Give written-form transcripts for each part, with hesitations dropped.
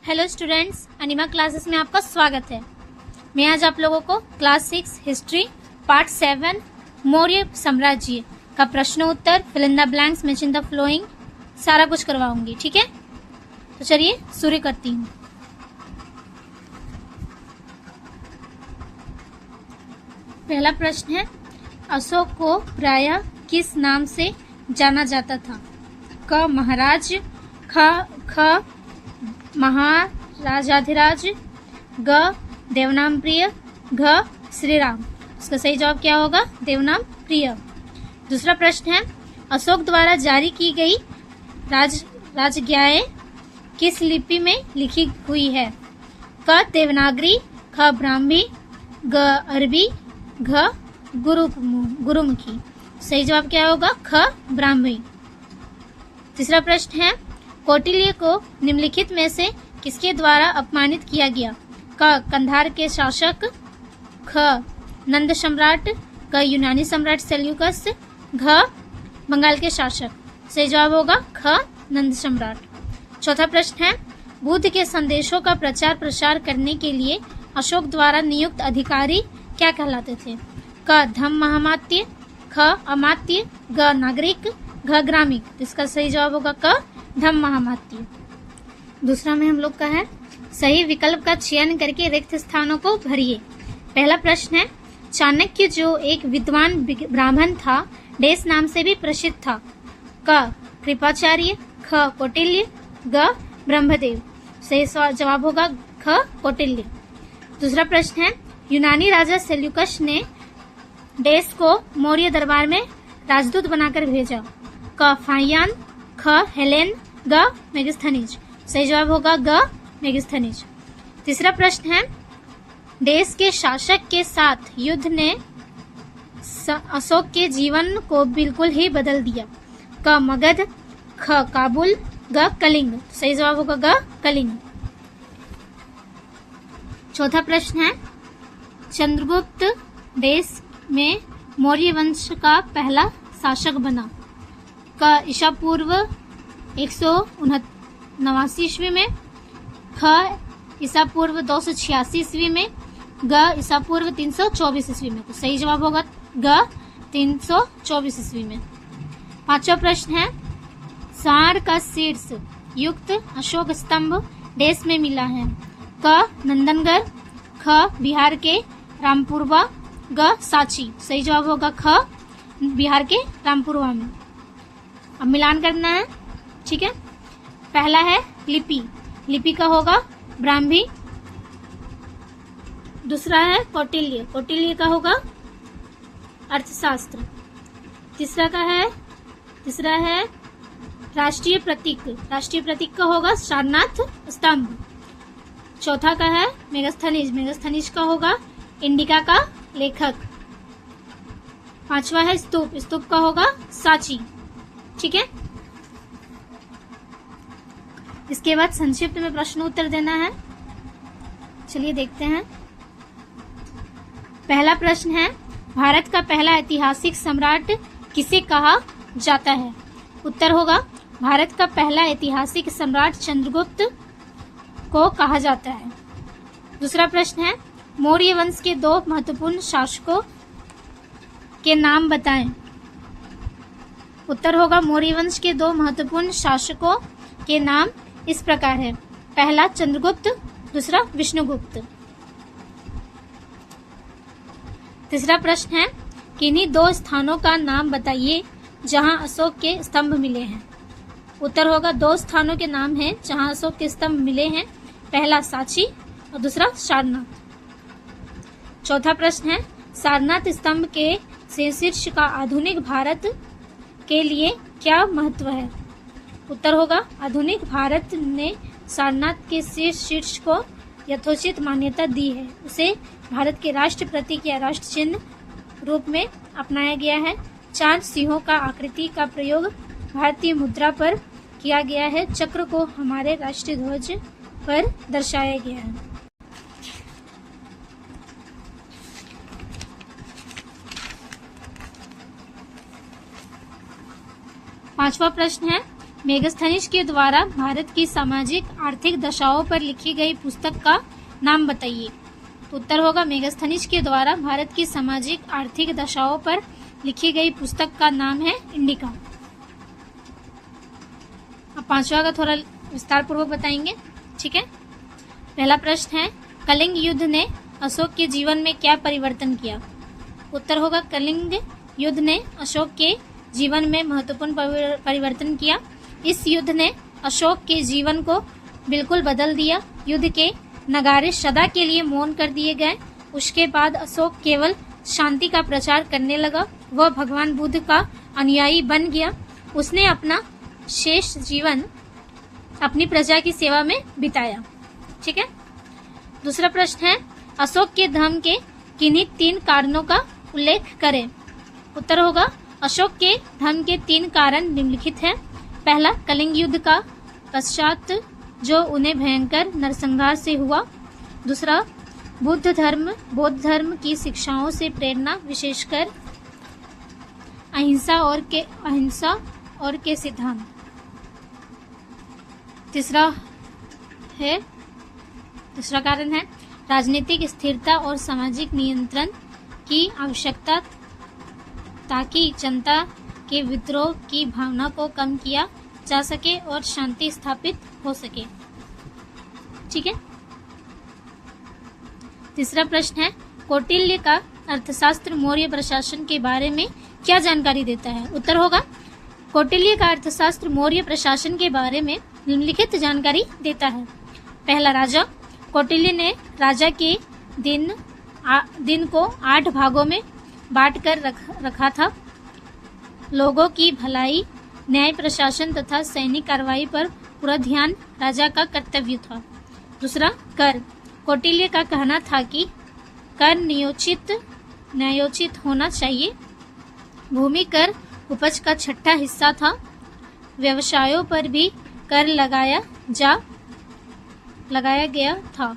Hello students, अनिमा classes में आपका स्वागत है। मैं आज आप लोगों को क्लास 6 हिस्ट्री पार्ट 7 मौर्य साम्राज्य का प्रश्न उत्तर, fill in the blanks, matching the following, सारा कुछ करवाऊंगी। ठीक है, तो चलिए शुरू करती हूँ। पहला प्रश्न है, अशोक को प्रायः किस नाम से जाना जाता था? क महाराज, ख महाराजाधिराज, ग देवनाम प्रिय, घ श्रीराम। इसका सही जवाब क्या होगा? देवनाम प्रिय। दूसरा प्रश्न है, अशोक द्वारा जारी की गई राजज्ञाएं किस लिपि में लिखी हुई है? क देवनागरी, ख ब्राह्मी, ग अरबी, घ गुरुमुखी। सही जवाब क्या होगा? ख ब्राह्मी। तीसरा प्रश्न है, कौटिल्य को निम्नलिखित में से किसके द्वारा अपमानित किया गया? क कंधार के शासक, ख नंद सम्राट, ग यूनानी सम्राट सेल्यूकस, घ बंगाल के शासक। सही जवाब होगा ख नंद सम्राट। चौथा प्रश्न है, बुद्ध के संदेशों का प्रचार प्रसार करने के लिए अशोक द्वारा नियुक्त अधिकारी क्या कहलाते थे? क धम्म महामात्य, ख अमात्य, ग नागरिक, घ ग्रामिक। इसका सही जवाब होगा क धम्म महामात्य। दूसरा में हम लोग का है, सही विकल्प का चयन करके रिक्त स्थानों को भरिए। पहला प्रश्न है, चाणक्य जो एक विद्वान ब्राह्मण था, डेस नाम से भी प्रसिद्ध था? क कृपाचार्य, ख कौटिल्य, ग ब्रह्मदेव। सही जवाब होगा ख कौटिल्य। दूसरा प्रश्न है, यूनानी राजा सेल्यूकस ने डेस को मौर्य दरबार में राजदूत बनाकर भेजा? क फाहियान, ख हेलेन, ग मेगास्थनीज। सही जवाब होगा ग मेगास्थनीज। तीसरा प्रश्न है, डेस के शासक के साथ युद्ध ने अशोक के जीवन को बिल्कुल ही बदल दिया? क मगध, ख काबुल, ग कलिंग। सही जवाब होगा ग कलिंग। चौथा प्रश्न है, चंद्रगुप्त डेस में मौर्य वंश का पहला शासक बना? क ईसा पूर्व 189 ईस्वी में, ख ईसा पूर्व 286 ईस्वी में, ग ईसा पूर्व 324 ईस्वी में। तो सही जवाब होगा ग 324 ईस्वी में। पांचवा प्रश्न है, सार का शीर्ष युक्त अशोक स्तंभ देश में मिला है? क नंदनगढ़, ख बिहार के रामपुरवा, ग सांची। सही जवाब होगा ख बिहार के रामपुरवा में। अब मिलान करना है। ठीक है, पहला है लिपि, लिपि का होगा ब्राह्मी। दूसरा है कौटिल्य, कौटिल्य का होगा अर्थशास्त्र। तीसरा है राष्ट्रीय प्रतीक, राष्ट्रीय प्रतीक का होगा सारनाथ स्तंभ। चौथा का है मेगास्थनीज, मेगास्थनीज का होगा इंडिका का लेखक। पांचवा है स्तूप, स्तूप का होगा सांची। ठीक है, इसके बाद संक्षिप्त में प्रश्न उत्तर देना है। चलिए देखते हैं। पहला प्रश्न है, भारत का पहला ऐतिहासिक सम्राट किसे कहा जाता है? उत्तर होगा, भारत का पहला ऐतिहासिक सम्राट चंद्रगुप्त को कहा जाता है। दूसरा प्रश्न है, मौर्य वंश के दो महत्वपूर्ण शासकों के नाम बताएं। उत्तर होगा, मौर्य वंश के दो महत्वपूर्ण शासकों के नाम इस प्रकार है। पहला चंद्रगुप्त, दूसरा विष्णुगुप्त। तीसरा प्रश्न है, किन्हीं दो स्थानों का नाम बताइए जहां अशोक के स्तंभ मिले हैं। उत्तर होगा, दो स्थानों के नाम हैं जहां अशोक के स्तंभ मिले हैं। पहला सांची और दूसरा सारनाथ। चौथा प्रश्न है, सारनाथ स्तंभ के शीर्ष का आधुनिक भारत के लिए क्या महत्व है? उत्तर होगा, आधुनिक भारत ने सारनाथ के शीर्ष को यथोचित मान्यता दी है। उसे भारत के राष्ट्र प्रतीक या राष्ट्र चिन्ह रूप में अपनाया गया है। 4 सिंहों का आकृति का प्रयोग भारतीय मुद्रा पर किया गया है। चक्र को हमारे राष्ट्रीय ध्वज पर दर्शाया गया है। पांचवा प्रश्न है, मेगास्थनीज के द्वारा भारत की सामाजिक आर्थिक दशाओं पर लिखी गई पुस्तक का नाम बताइए। तो उत्तर होगा मेगास्थनीज के द्वारा भारत की सामाजिक आर्थिक दशाओं पर लिखी गई पुस्तक का नाम है इंडिका। अब पांचवा का थोड़ा विस्तार पूर्वक बताएंगे, ठीक है। पहला प्रश्न है, कलिंग युद्ध ने अशोक के जीवन में क्या परिवर्तन किया। उत्तर होगा कलिंग युद्ध ने अशोक के जीवन में महत्वपूर्ण परिवर्तन किया। इस युद्ध ने अशोक के जीवन को बिल्कुल बदल दिया। युद्ध के नगारे सदा के लिए मौन कर दिए गए। उसके बाद अशोक केवल शांति का प्रचार करने लगा। वह भगवान बुद्ध का अनुयायी बन गया। उसने अपना शेष जीवन अपनी प्रजा की सेवा में बिताया, ठीक है। दूसरा प्रश्न है, अशोक के धर्म के किन्हीं 3 कारणों का उल्लेख करें। उत्तर होगा अशोक के धर्म के 3 कारण निम्नलिखित हैं। पहला, कलिंग युद्ध का पश्चात जो उन्हें भयंकर नरसंहार से हुआ। दूसरा, बौद्ध धर्म की शिक्षाओं से प्रेरणा, विशेषकर अहिंसा और के सिद्धांत। तीसरा कारण है राजनीतिक स्थिरता और सामाजिक नियंत्रण की आवश्यकता, ताकि जनता के विद्रोह की भावना को कम किया जा सके और शांति स्थापित हो सके, ठीक है। तीसरा प्रश्न है, कौटिल्य का अर्थशास्त्र मौर्य प्रशासन के बारे में क्या जानकारी देता है। उत्तर होगा कौटिल्य का अर्थशास्त्र मौर्य प्रशासन के बारे में निम्नलिखित जानकारी देता है। पहला, राजा कौटिल्य ने राजा के दिन को 8 भागों में बांट कर रखा था। लोगों की भलाई, न्याय प्रशासन तथा सैनिक कार्रवाई पर पूरा ध्यान राजा का कर्तव्य था। दूसरा, कर कौटिल्य का कहना था कि कर न्यायोचित होना चाहिए। भूमि कर उपज का 6ठा हिस्सा था। व्यवसायों पर भी कर लगाया गया था,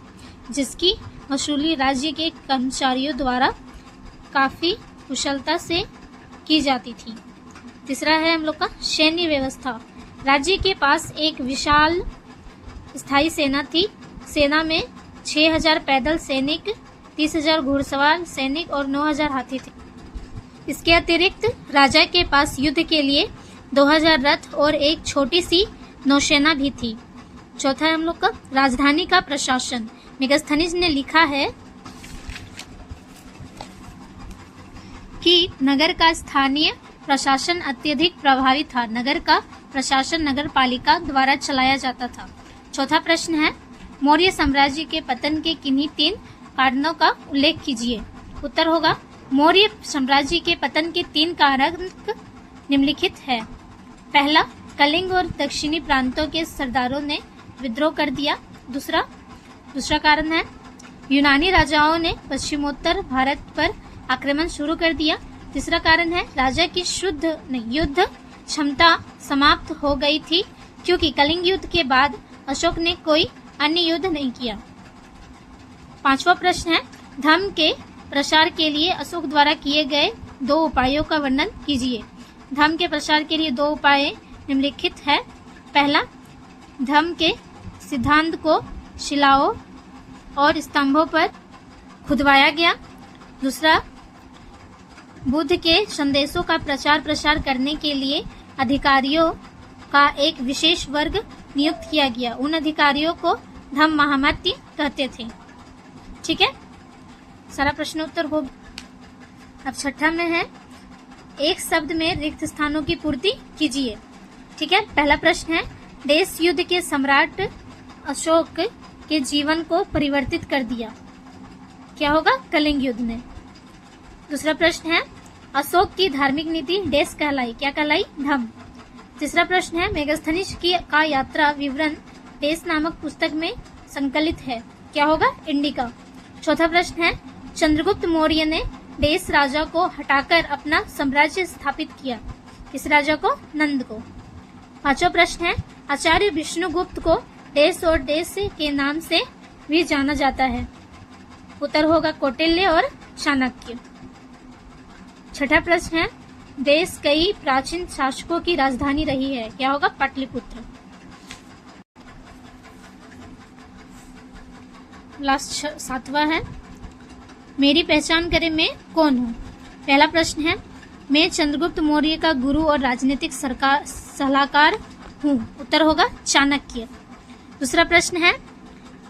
जिसकी वसूली राज्य के कर्मचारियों द्वारा काफी कुशलता से की जाती थी। तीसरा है हम लोग का सैन्य व्यवस्था। राज्य के पास एक विशाल स्थायी सेना थी। सेना में 6000 पैदल सैनिक, 30,000 घुड़सवार सैनिक और 9,000 हाथी थे। इसके अतिरिक्त राजा के पास युद्ध के लिए 2000 रथ और एक छोटी सी नौसेना भी थी। चौथा है हम लोग का राजधानी का प्रशासन। मेगास्थनीज ने लिखा है कि नगर का स्थानीय प्रशासन अत्यधिक प्रभावी था। नगर का प्रशासन नगर पालिका द्वारा चलाया जाता था। चौथा प्रश्न है, मौर्य साम्राज्य के पतन के किन्हीं 3 कारणों का उल्लेख कीजिए। उत्तर होगा मौर्य साम्राज्य के पतन के 3 कारक निम्नलिखित है। पहला, कलिंग और दक्षिणी प्रांतों के सरदारों ने विद्रोह कर दिया। दूसरा कारण है यूनानी राजाओं ने पश्चिमोत्तर भारत पर आक्रमण शुरू कर दिया। तीसरा कारण है राजा की युद्ध क्षमता समाप्त हो गई थी, क्योंकि कलिंग युद्ध के बाद अशोक ने कोई अन्य युद्ध नहीं किया। पांचवा प्रश्न है, धर्म के प्रसार के लिए अशोक द्वारा किए गए 2 उपायों का वर्णन कीजिए। धर्म के प्रसार के लिए 2 उपाय निम्नलिखित है। पहला, धर्म के सिद्धांत को शिलाओं और स्तंभों पर खुदवाया गया। दूसरा, बुद्ध के संदेशों का प्रचार प्रसार करने के लिए अधिकारियों का एक विशेष वर्ग नियुक्त किया गया। उन अधिकारियों को धम्म महामती कहते थे, ठीक है। सारा प्रश्न उत्तर हो गया। अब छठा में है, एक शब्द में रिक्त स्थानों की पूर्ति कीजिए, ठीक है। पहला प्रश्न है, देश युद्ध के सम्राट अशोक के जीवन को परिवर्तित कर दिया। क्या होगा? कलिंग युद्ध ने। दूसरा प्रश्न है, अशोक की धार्मिक नीति देश कहलाई। क्या कहलाई? धम्म। तीसरा प्रश्न है, मेगास्थनीज का यात्रा विवरण देश नामक पुस्तक में संकलित है। क्या होगा? इंडिका। चौथा प्रश्न है, चंद्रगुप्त मौर्य ने देश राजा को हटाकर अपना साम्राज्य स्थापित किया। किस राजा को? नंद को। पांचवा प्रश्न है, आचार्य विष्णुगुप्त को देश और देश के नाम से भी जाना जाता है। उत्तर होगा कौटिल्य और चाणक्य। छठा प्रश्न है, देश कई प्राचीन शासकों की राजधानी रही है? क्या होगा? पाटलिपुत्र। लास्ट 7वां है, मेरी पहचान करें मैं कौन हूँ? पहला प्रश्न है, मैं चंद्रगुप्त मौर्य का गुरु और राजनीतिक सलाहकार हूँ। उत्तर होगा चाणक्य। दूसरा प्रश्न है,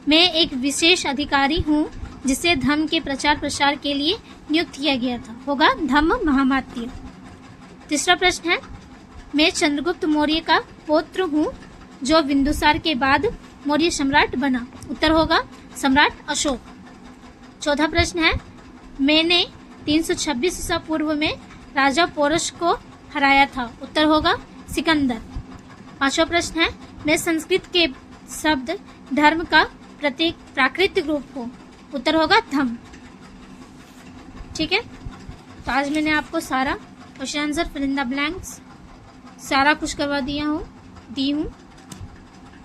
मैं एक विशेष अधिकारी हूँ जिसे धम्म के प्रचार प्रसार के लिए नियुक्त किया गया था। होगा धम्म महामात्य। तीसरा प्रश्न है, मैं चंद्रगुप्त मौर्य का पौत्र हूँ जो बिंदुसार के बाद मौर्य सम्राट बना। उत्तर होगा सम्राट अशोक। चौथा प्रश्न है, मैंने 326 ईसा पूर्व में राजा पोरस को हराया था। उत्तर होगा सिकंदर। पांचवा प्रश्न है, मैं संस्कृत के शब्द धर्म का प्रतीक प्राकृतिक रूप हूँ। उत्तर होगा धम्म। ठीक है, तो आज मैंने आपको सारा question answer fill in the blanks सारा कुछ करवा दी हूँ।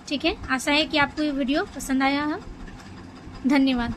ठीक है, आशा है कि आपको ये वीडियो पसंद आया है। धन्यवाद।